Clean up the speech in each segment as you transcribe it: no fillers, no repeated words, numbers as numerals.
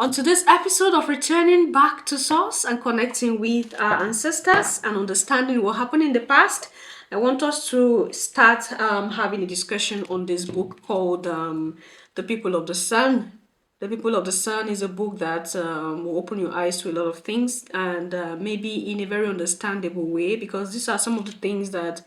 On today's episode of returning back to source and connecting with our ancestors and understanding what happened in the past, I want us to start having a discussion on this book called The People of the Sun. The People of the Sun is a book that will open your eyes to a lot of things and maybe in a very understandable way, because these are some of the things that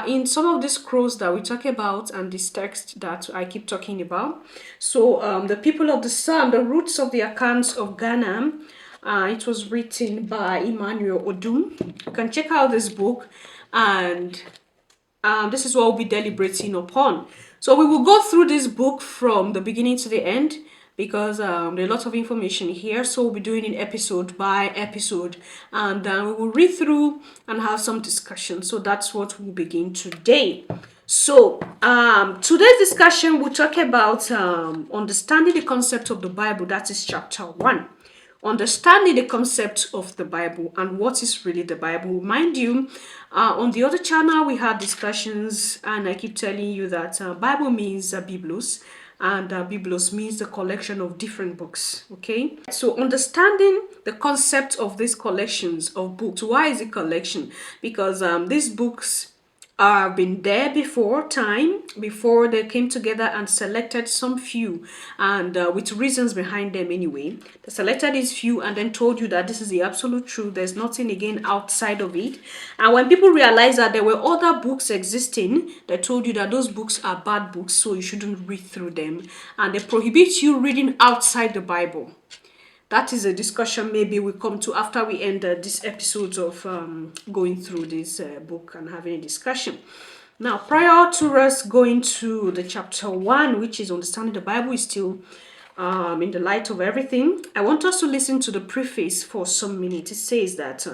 in some of these scrolls that we talk about and this text that I keep talking about. So the People of the Sun, the roots of the accounts of Ghana, it was written by Emmanuel Odum. You can check out this book, and this is what we'll be deliberating upon. So we will go through this book from the beginning to the end, because there are a lot of information here. So we'll be doing it episode by episode, and we will read through and have some discussion. So that's what we'll begin today. So today's discussion will talk about understanding the concept of the Bible. That is chapter 1. Understanding the concept of the Bible and what is really the Bible. Mind you, on the other channel we had discussions, and I keep telling you that Bible means Biblos, and Biblos means the collection of different books. Okay, so understanding the concept of these collections of books. Why is it collection? Because these books have been there before they came together and selected some few, and with reasons behind them anyway. They selected these few and then told you that this is the absolute truth. There's nothing again outside of it. And when people realized that there were other books existing, they told you that those books are bad books, so you shouldn't read through them, and they prohibit you reading outside the Bible. That is a discussion maybe we come to after we end this episode of going through this book and having a discussion. Now, prior to us going to the chapter 1, which is understanding the Bible is still in the light of everything, I want us to listen to the preface for some minutes. It says that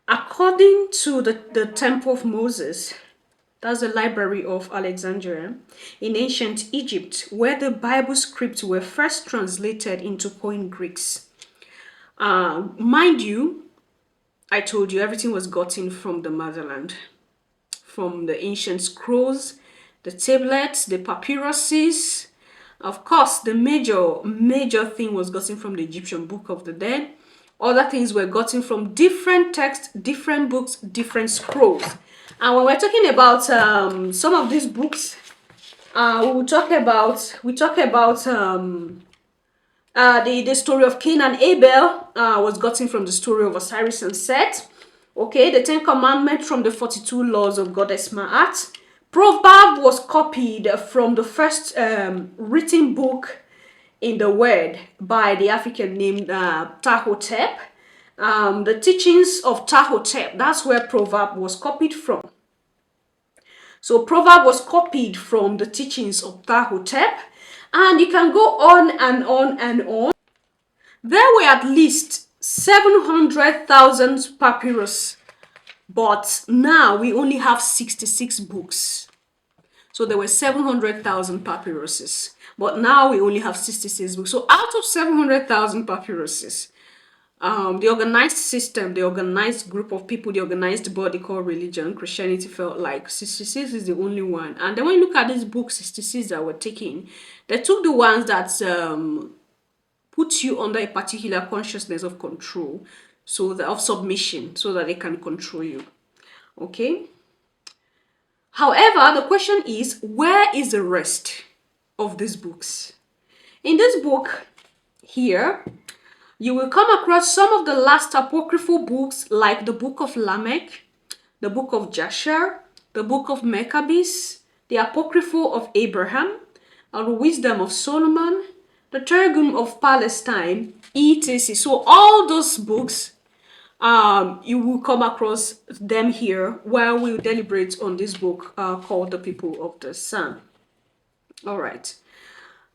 according to the Temple of Moses, that's the Library of Alexandria, in ancient Egypt, where the Bible scripts were first translated into Koine Greeks. Mind you, I told you everything was gotten from the motherland, from the ancient scrolls, the tablets, the papyruses. Of course, the major thing was gotten from the Egyptian Book of the Dead. Other things were gotten from different texts, different books, different scrolls. And when we're talking about some of these books, we talk about the story of Cain and Abel was gotten from the story of Osiris and Seth. Okay, the 10 Commandments from the 42 laws of Goddess Ma'at. Proverb was copied from the first written book in the world by the African named Tahotep. The teachings of Tahotep, that's where Proverb was copied from. So Proverb was copied from the teachings of Tahotep, and you can go on and on and on. There were at least 700,000 papyrus, but now we only have 66 books. So there were 700,000 papyruses, but now we only have 66 books. So out of 700,000 papyruses, the organized system, the organized group of people, the organized body called religion, Christianity, felt like 66 is the only one. And then when you look at these books, 66 that were taken, they took the ones that put you under a particular consciousness of control, so that of submission, so that they can control you. Okay. However, the question is, where is the rest of these books? In this book here, you will come across some of the last apocryphal books, like the Book of Lamech, the Book of Jasher, the Book of Maccabees, the Apocryphal of Abraham, and the Wisdom of Solomon, the Targum of Palestine, etc. So all those books, you will come across them here while we deliberate on this book called The People of the Sun. All right.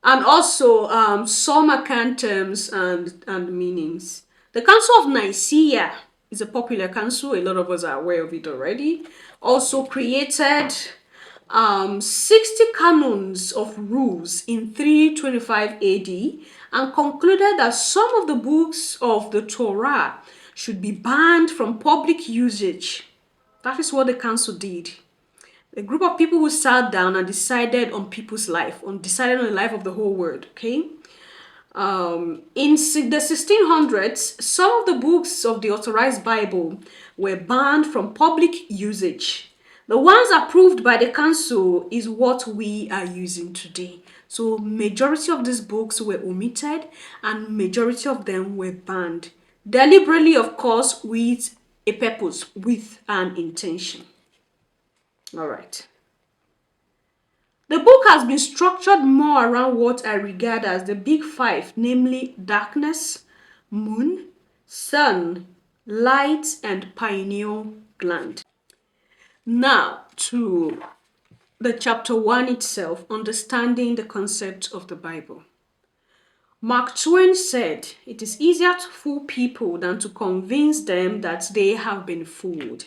And also some account terms and meanings. The Council of Nicaea is a popular council. A lot of us are aware of it already. Also created 60 canons of rules in 325 AD, and concluded that some of the books of the Torah should be banned from public usage. That is what the council did. A group of people who sat down and decided on people's life, decided on the life of the whole world, okay? The 1600s, some of the books of the authorized Bible were banned from public usage. The ones approved by the council is what we are using today. So majority of these books were omitted and majority of them were banned. Deliberately, of course, with a purpose, with an intention. All right. The book has been structured more around what I regard as the big five, namely darkness, moon, sun, light, and pineal gland. Now to the chapter 1 itself, understanding the concept of the Bible. Mark Twain said, "It is easier to fool people than to convince them that they have been fooled."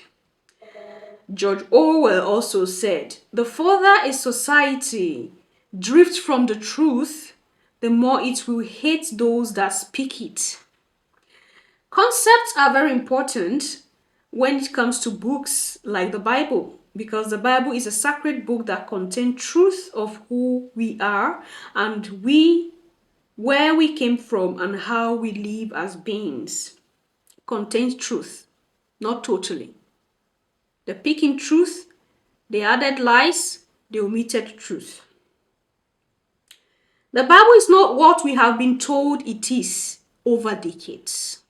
George Orwell also said, "The further a society drifts from the truth, the more it will hate those that speak it." Concepts are very important when it comes to books like the Bible, because the Bible is a sacred book that contains truth of who we are and where we came from and how we live as beings. Contains truth, not totally. They pick in truth, they added lies, they omitted truth. The Bible is not what we have been told it is over decades.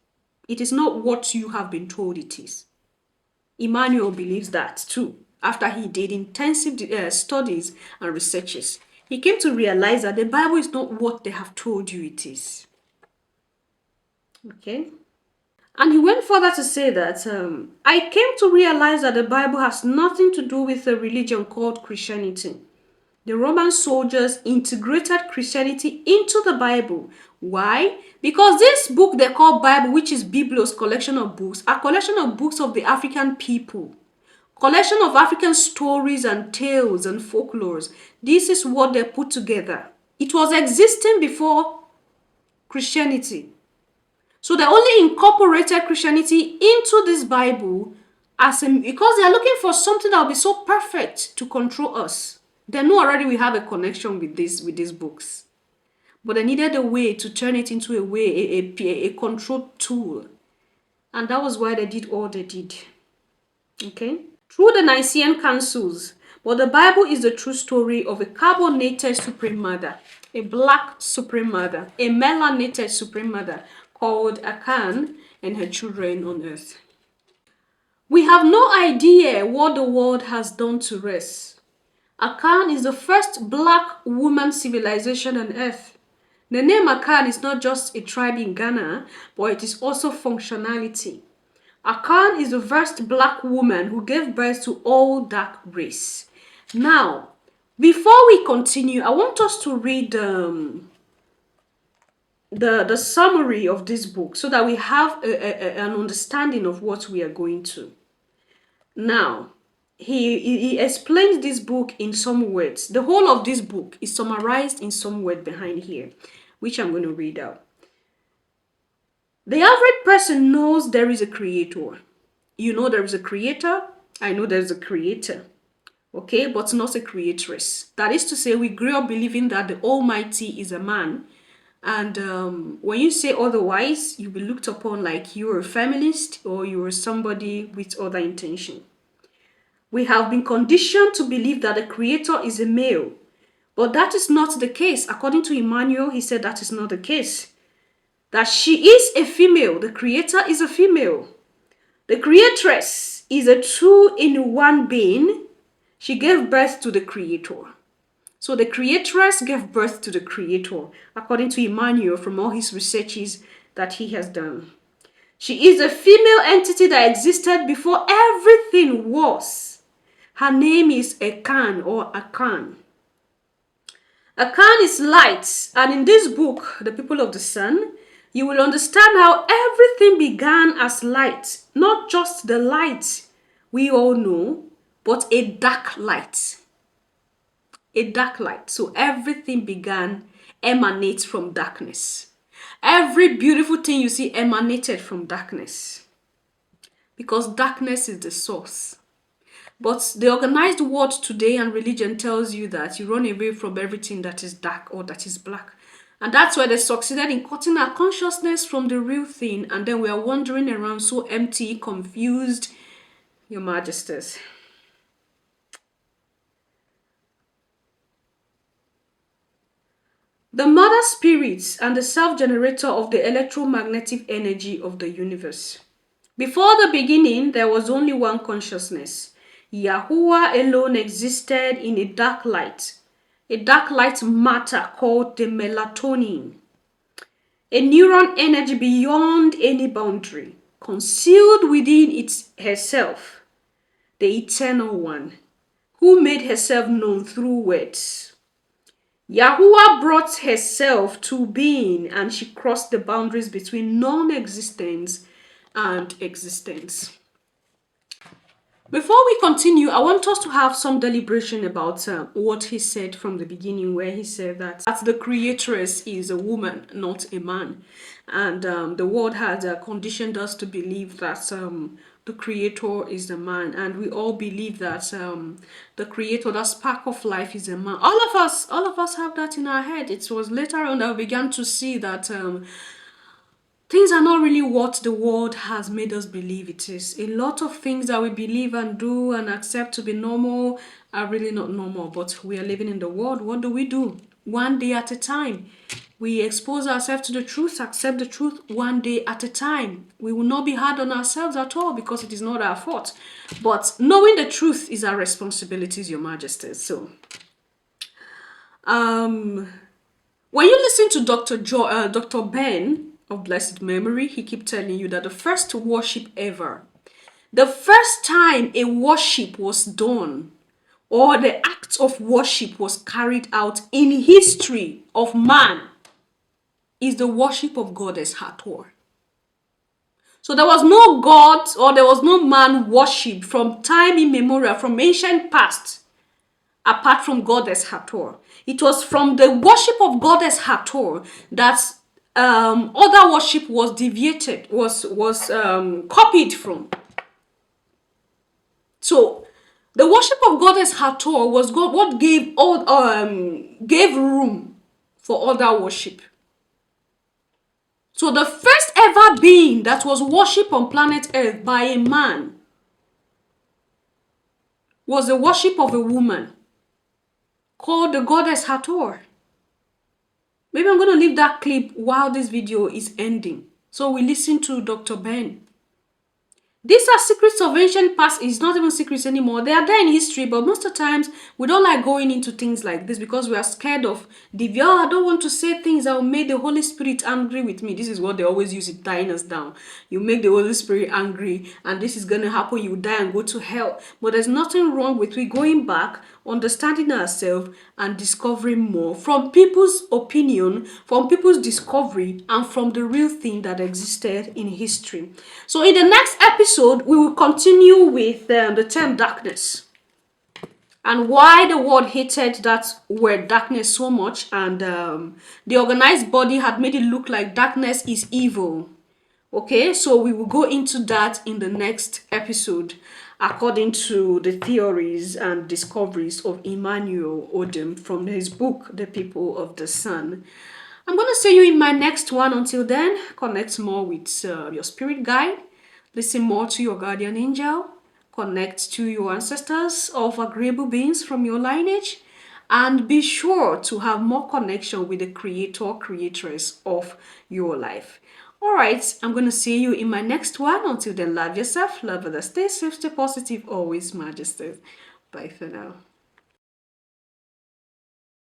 It is not what you have been told it is. Emmanuel believes that too. After he did intensive studies and researches, he came to realize that the Bible is not what they have told you it is. Okay? And he went further to say that, "I came to realize that the Bible has nothing to do with a religion called Christianity. The Roman soldiers integrated Christianity into the Bible. Why? Because this book they call Bible, which is Biblos, collection of books, a collection of books of the African people. Collection of African stories and tales and folklores. This is what they put together. It was existing before Christianity. So they only incorporated Christianity into this Bible because they are looking for something that will be so perfect to control us. They know already we have a connection with these books. But they needed a way to turn it into a control tool. And that was why they did all they did. Okay? Through the Nicene Councils, but the Bible is the true story of a carbonated supreme mother, a black supreme mother, a melanated supreme mother called Akan and her children on earth. We have no idea what the world has done to us. Akan is the first black woman civilization on earth. The name Akan is not just a tribe in Ghana, but it is also functionality. Akan is the first black woman who gave birth to all dark race. Now, before we continue, I want us to read the summary of this book so that we have an understanding of what we are going to. Now, he explains this book in some words. The whole of this book is summarized in some word behind here, which I'm going to read out. The average person knows there is a creator. You know there is a creator. I know there is a creator. Okay, but not a creatress. That is to say, we grew up believing that the Almighty is a man. And when you say otherwise, you'll be looked upon like you're a feminist or you're somebody with other intention. We have been conditioned to believe that the creator is a male. But that is not the case. According to Emmanuel, he said that is not the case. That she is a female. The creator is a female. The creatress is a two-in-one being. She gave birth to the creator. So the creatress gave birth to the creator, according to Emmanuel from all his researches that he has done. She is a female entity that existed before everything was. Her name is Akan or Akan. Akan is light, and in this book, The People of the Sun, you will understand how everything began as light, not just the light we all know, but a dark light. A dark light. So everything emanates from darkness. Every beautiful thing you see emanated from darkness. Because darkness is the source. But the organized world today and religion tells you that you run away from everything that is dark or that is black. And that's where they succeeded in cutting our consciousness from the real thing. And then we are wandering around so empty, confused, Your Majesties. The mother spirit and the self-generator of the electromagnetic energy of the universe. Before the beginning, there was only one consciousness. Yahuwah alone existed in a dark light matter called the melatonin, a neuron energy beyond any boundary, concealed within herself, the eternal one, who made herself known through words. Yahuwah brought herself to being, and she crossed the boundaries between non-existence and existence. Before we continue, I want us to have some deliberation about what he said from the beginning, where he said that the creatress is a woman, not a man. And the world has conditioned us to believe that the creator is a man. And we all believe that the creator, that spark of life, is a man. All of us have that in our head. It was later on that we began to see that things are not really what the world has made us believe it is. A lot of things that we believe and do and accept to be normal are really not normal, but we are living in the world. What do? One day at a time. We expose ourselves to the truth, accept the truth one day at a time. We will not be hard on ourselves at all because it is not our fault. But knowing the truth is our responsibility, Your Majesty. So, when you listen to Dr. Ben of blessed memory, he keep telling you that the first worship ever, the first time a worship was done or the act of worship was carried out in history of man is the worship of Goddess Hathor. So there was no god or there was no man worship from time immemorial, from ancient past, apart from Goddess Hathor. It was from the worship of Goddess Hathor that other worship was deviated, was copied from. So the worship of Goddess Hathor was what gave room for other worship. So the first ever being that was worshipped on planet Earth by a man was the worship of a woman called the Goddess Hathor. Maybe I'm going to leave that clip while this video is ending. So we listen to Dr. Ben. These are secrets of ancient past. It's not even secrets anymore. They are there in history, but most of the times we don't like going into things like this because we are scared of I don't want to say things that will make the Holy Spirit angry with me. This is what they always use it, tying us down. You make the Holy Spirit angry and this is going to happen. You die and go to hell. But there's nothing wrong with we going back, understanding ourselves and discovering more from people's opinion, from people's discovery, and from the real thing that existed in history. So in the next episode, we will continue with the term darkness and why the world hated that word darkness so much, and the organized body had made it look like darkness is evil. Okay, so we will go into that in the next episode according to the theories and discoveries of Emmanuel Odom from his book, The People of the Sun. I'm going to see you in my next one. Until then, connect more with your spirit guide, listen more to your guardian angel, connect to your ancestors of agreeable beings from your lineage, and be sure to have more connection with the creator, creatress of your life. All right, I'm going to see you in my next one. Until then, love yourself, love others, stay safe, stay positive, always, Majesty. Bye for now.